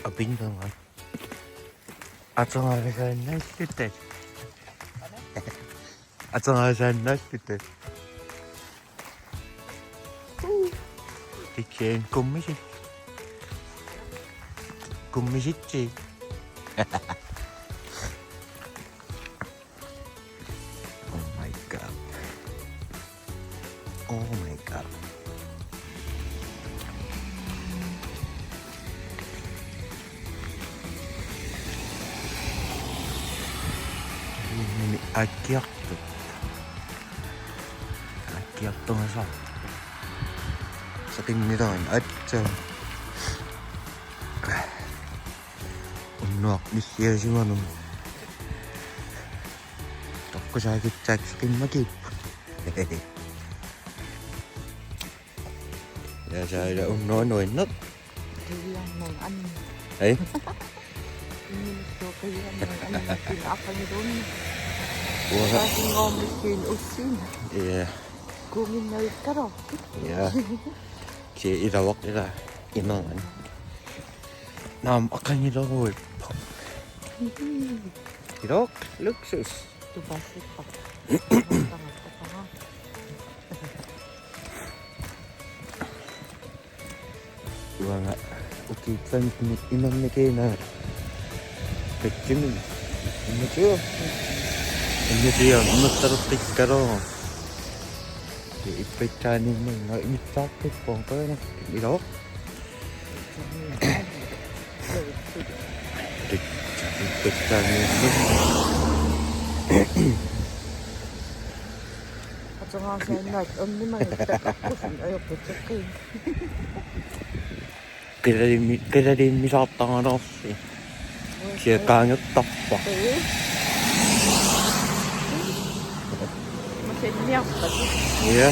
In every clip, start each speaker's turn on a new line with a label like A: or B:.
A: Verbindungen. Also mal sein Nächste. Also mal sein Nächste. Ich sehe ein Gummisitzi. Oh my god. Oh my god. Ini akiaktunsa. Sa tingin nito ang unnuaq missiasimanum tokkusaakitsaak qimmakiippu ja saada unnuanuinnat
B: Kailan ng ano?
A: ay
B: Kailan ng ano? Pinaka ni Ron.
A: wala
B: Kasi ngomisin usin.
A: yeah
B: Kuminal ka ro.
A: yeah si irawak ila inangan nam akan irawak irawak luksus
B: Tubasit pa. Tangat ka pa nga.
A: iwa nga ukitan inang ni kina pekcim ini tuh ini dia terus karo ipecani mga itakit pong pa na irawak ipecani
B: At saka sa night, ni man nagtakapusin. Ayaw po tsakin.
A: kira din misatang ano si siya kanyot tappa
B: Masinyak pa siya.
A: iya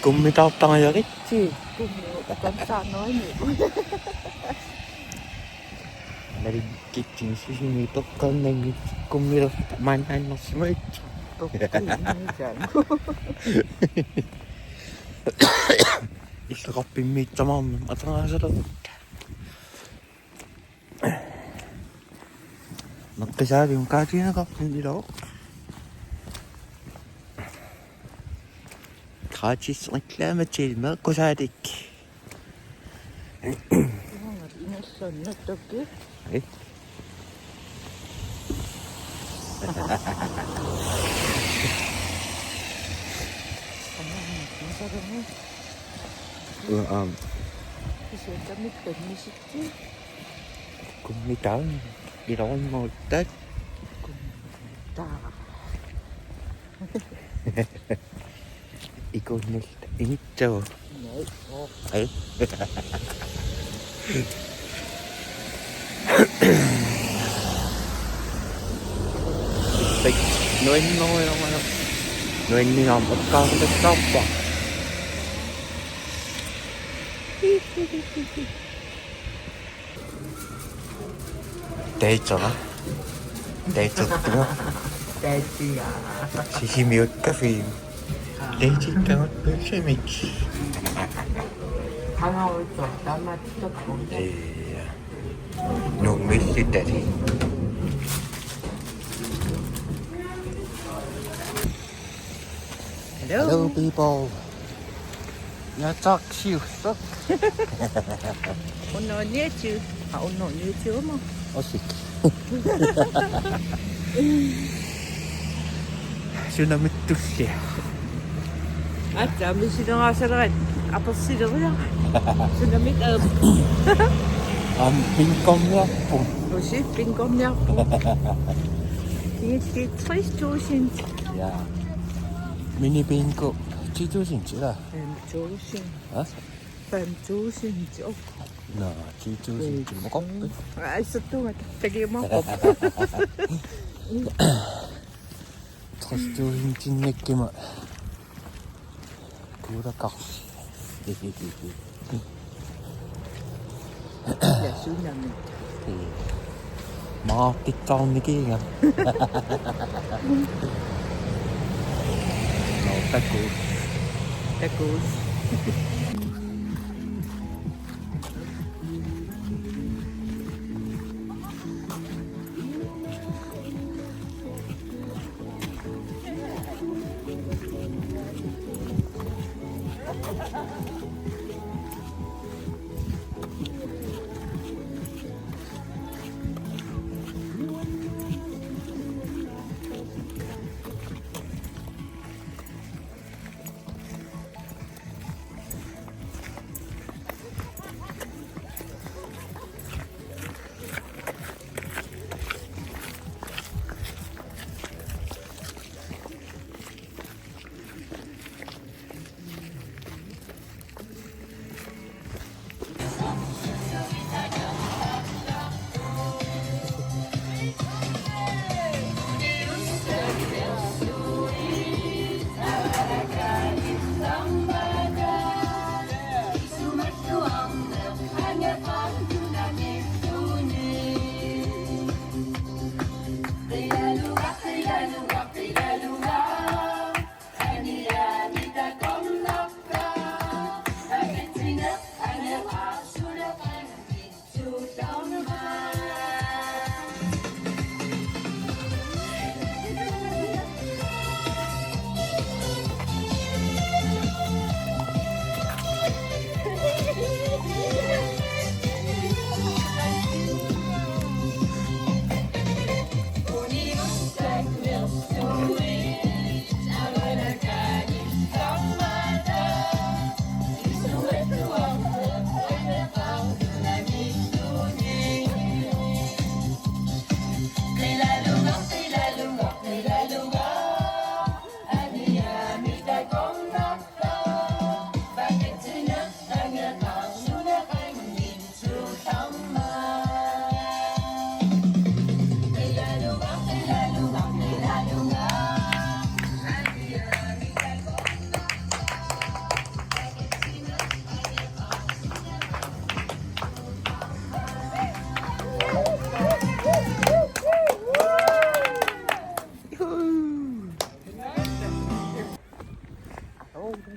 A: kumitapang ayakit
B: Kung saan yun eh.
A: narigit yung sisimitok ka nang kumirap manan na smart
B: Okay, dyan.
A: isa ka pimit sa mama at nga sa loob magkasabi yung kati na kapin nila kachis reklame til med kosadik
B: Inason na to ke.
A: eh
B: Masarap mo. Kasi kami pagmisik ko.
A: kumitaw ginawan mo tag
B: Ta.
A: ikaw initaw
B: Nay, oh.
A: ay like noin ni nga magkakatapa 데이트가 데이트 또
B: Daddy,
A: 시시미웃 카페 데이트가 별재미지
B: 하나 올거 나만 또 공대.
A: 예 노미스 데리 Hello people 야짝 시우석
B: Uno niya chứ. Uno niya chứ mo.
A: 어시 Tsunami tusia.
B: At kami sinungasaran. Apos sinungasaran. Tsunami up.
A: 빈검이야.
B: Aussi, pingom niya po. Det er 60.000.
A: 야, 미니 빈거 7,000라.
B: 5.000.
A: 어?
B: 5.000 chứ.
A: 나 7,000 먹어.
B: Ai sao tôi mà tagi mo ko.
A: 7,000 느낌은 그러다.
B: Dạ xuống nhà mình.
A: Mà cái con này kia kìa. Nó ta cũ.
B: Ta cũ.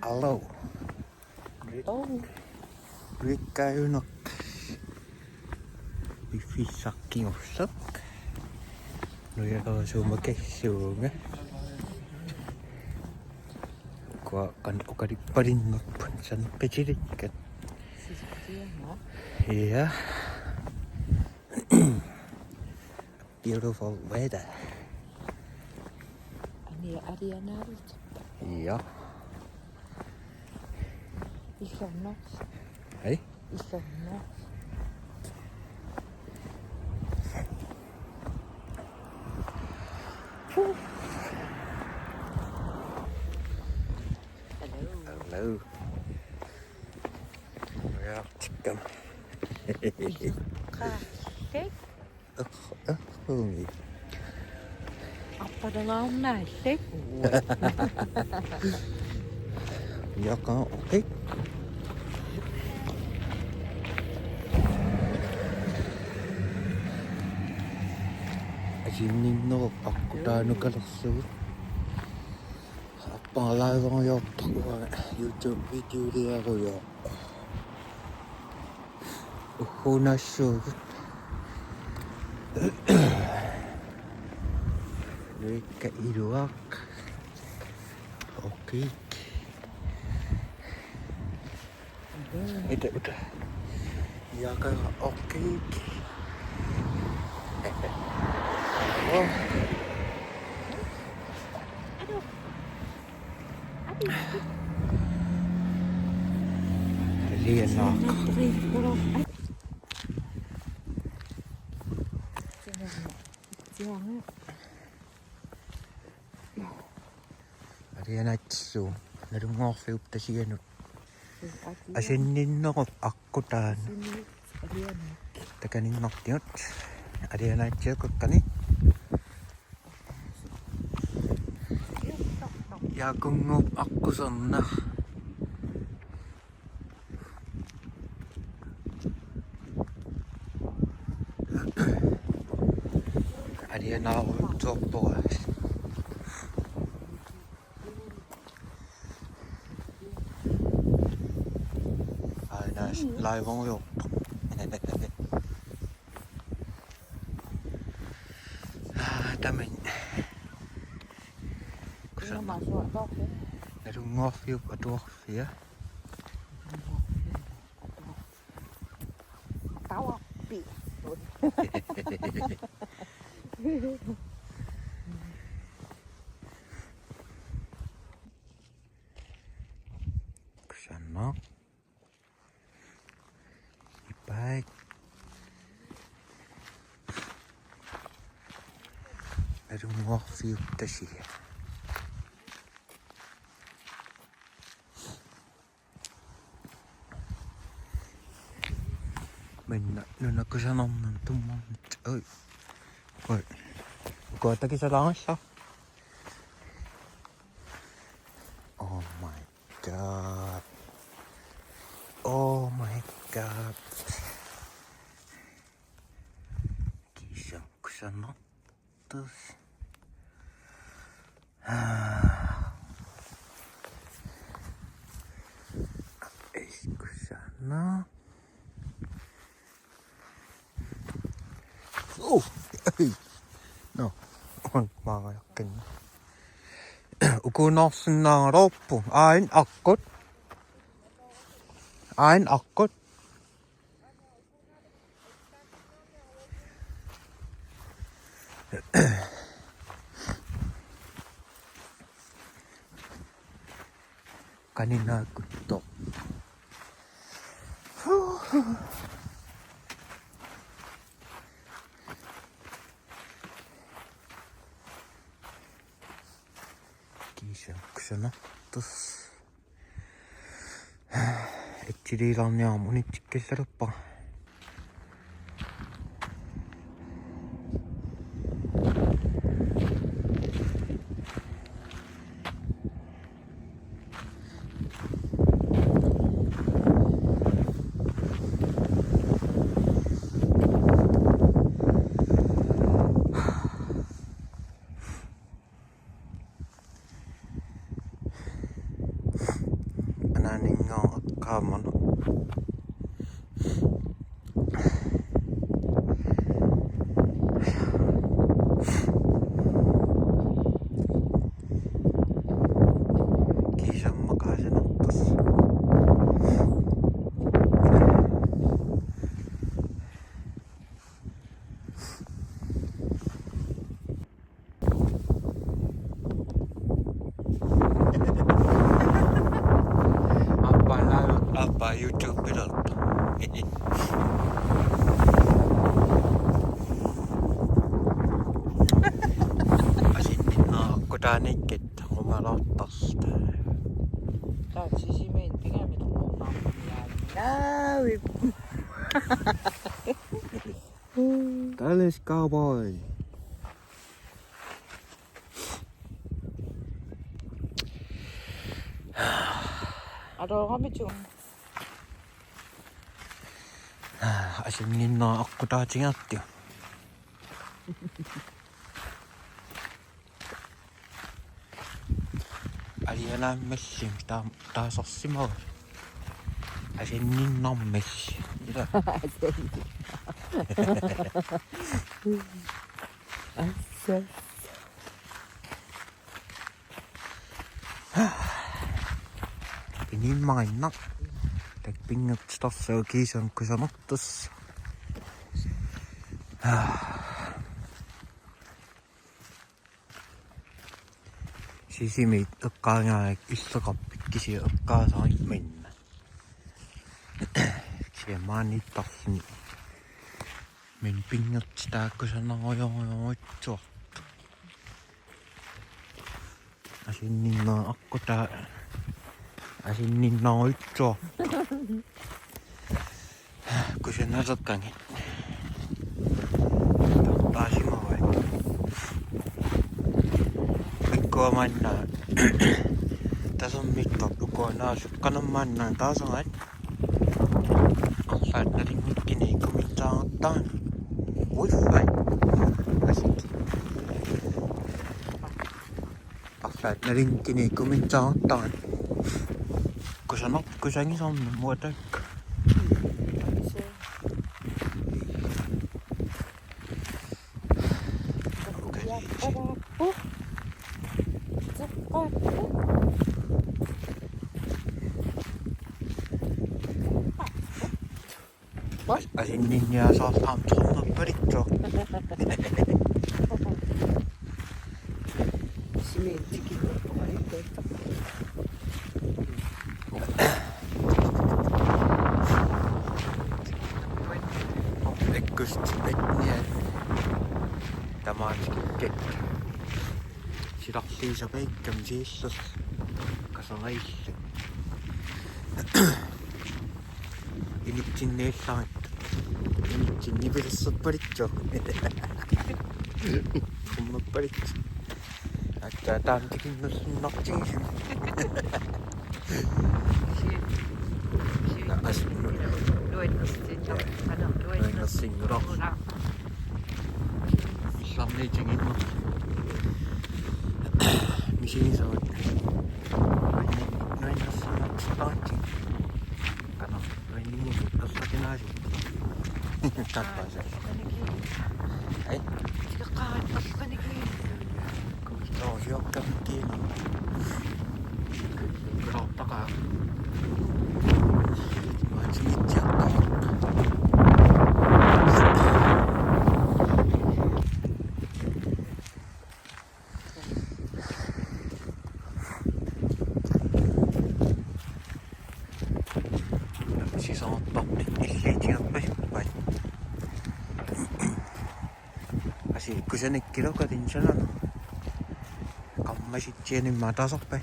A: Alo. Rikkaunok. Bifisakki ossak. Rồi có số một cái xuống á. Qua kan okari parin punsan pecirik kan. Yeah. Beautiful weather.
B: Ani Arianarut.
A: Yeah.
B: Isonnok.
A: Hei?
B: Isonnok.
A: Hello. Yeah, chicken.
B: Kasek.
A: Hungry.
B: Apa dengan nasik?
A: Ja kan okej. Asinnin no akkutaanu kalassu. Appa laivon jo YouTube video dia ko jo. Uhunassu. Rikka iruak. Okei. Udah. Ya kan okei. Oh. Liennak. Arianatsu. Narungorfiupta sianut. Asinninnorup akkutaan. Takaninnortiut. Arianatsuukakkani. Yakungup akkusorna. Arianaarup tuorporas. Laivon jo. Tämän. Kun on narungorfiup atuorfia. Kusana. Ipai. Erumuafiuttasia. Mennä nyt kusanan tumman. Oi. Oi. Koetakin sä laassa? Oh my god. Oh my god. Kisah kusana. Terus. Kusana. Oh, no, on maalakin. Ukunossana loppu. Ain akkut. Ain akkut. Kanina kutto. Kusana. Terus. Echirirannya amun ikkeserpa. Ningo kaman. Kisah makasih nanti. Apa YouTube berapa? Asin aku dah nikit ngomalatas.
B: Tää sisimein pigem tullut näyy.
A: Dallas Cowboy.
B: Aduh, kami cuma.
A: Asin aku dah ingat ya. Aliana messi taas ossimaa. Asin messi. Mitä? Pinin mainna. Pingat stassa kiisan kun sanottas. Sisimi ykkaanga issakappikki ykkaa sain mennä. Se maanittasni. Min pingat sitä kun sanoo joo. Asin ninna akko tää. Asin ninna oitso. Kun se nasotkankin. Taasima vai. Mikkoa mannaa. Tässä on mikko lukoinaa sukkanan mannaan taas on et. Laittelin nytkin ei kun mitään ottaa. Wifi. Asinkin. Laittelin nytkin ei kun mitään ottaa. Kun sanot, kun senkin on muuta. assingiinngitsut hamtornerpaliktuaq
B: Simeentikinnerpoqalikkuitta.
A: ekkustipatnia tamaatikikkak silarliisapaikkam siillas kasaraillu initsinniallarit initsinnipilerserpaliktuaq kummapaliktu attaa taamtikinnersunnartigisum luinnersingular illarniitinginner misingisat nuinnersinnertarti kana nuinnimusut erlakinaasi tappasal ai
B: Tiqaat asqanikiin.
A: kustoosiorkamkiina kustoortaqa maatsigittiartaa sisaartarni illiitigerpasuppat asiikkusanikkilokatin sanana qammasitsianimma tasarpai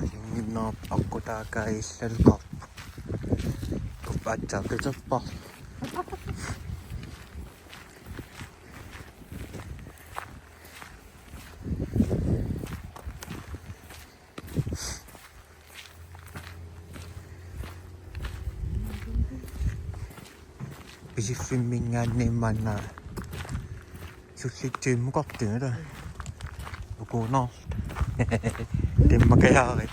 A: asinginnerp aqutaakaillalqarpu kuppaatsaaqiterpar pisiffimminggaanniimmaannaa sullittiimmuqartugala ukuunaarta timmakajaarit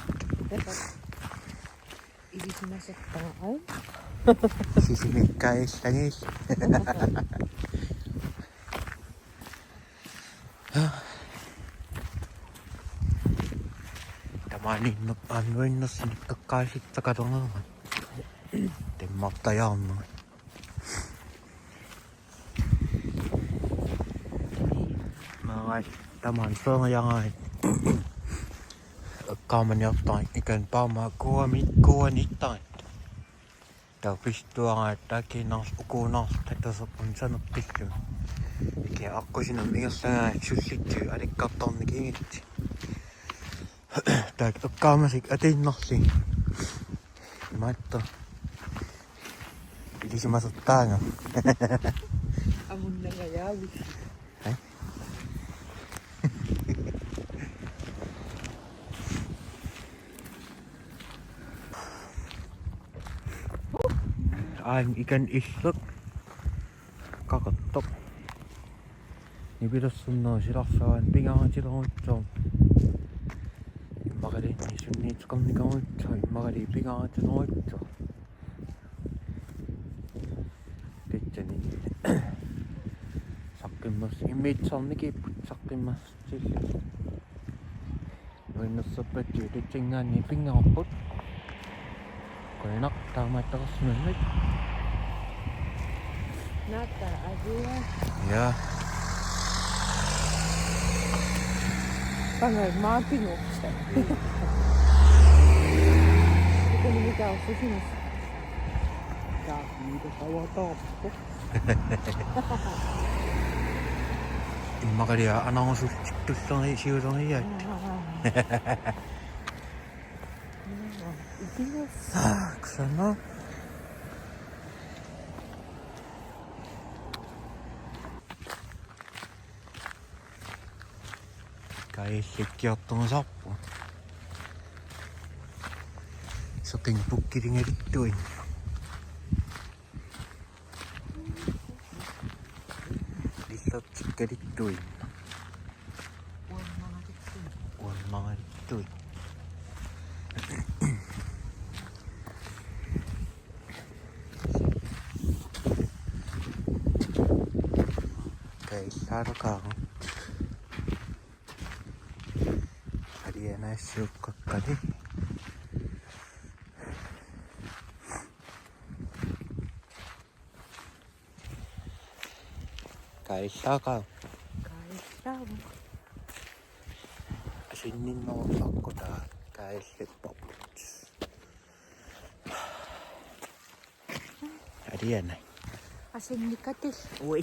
B: Ilisimasattaa
A: sisimikkaillangiil tamaaninnerpaannuinnersinikkaqqaalittaqatornerman timmartajaarnerman marai tamaan ferngajaraat ekkaamaniartarit ikan paamaa kuanittarit tapistuaraat takiinnaars ukuunaarta taserpun sanerqillu iki aqusinam ingerlagaat sullittu alikkartarnikiingit taak ekkaamasik atiinnerli maatta ilisimasertaanga
B: amunnagayaavit.
A: Aing ikan illak qaqattoq nipilersunnaa silarsaan pingaatileruutsoom immaqali sunniitqarnikaruutso immaqali pingaatileruutso titsani saqqimmas immiitsarnikiipput saqqimmas silla nuinnerserpattu titsingaanni pingaarput qulnaq taamaataqarsunannak
B: Nata aja.
A: ja
B: Pangai maapingukse. Ito mikä on kysymys. Tää mitä tauo toppu.
A: immaqalia anarusultiktullernii siulerniyat ksana kaillikkiortornisarpu seqingpukkilingaliktuin illertikkaliktuin uannaralittuin kaillaalaqaaru ja näissyukkakkani. Kaissakaan.
B: Kaissavu.
A: Sinnin nousakko tää käisipopputs. Ja tiedän.
B: Assingiinngitsut. Ui.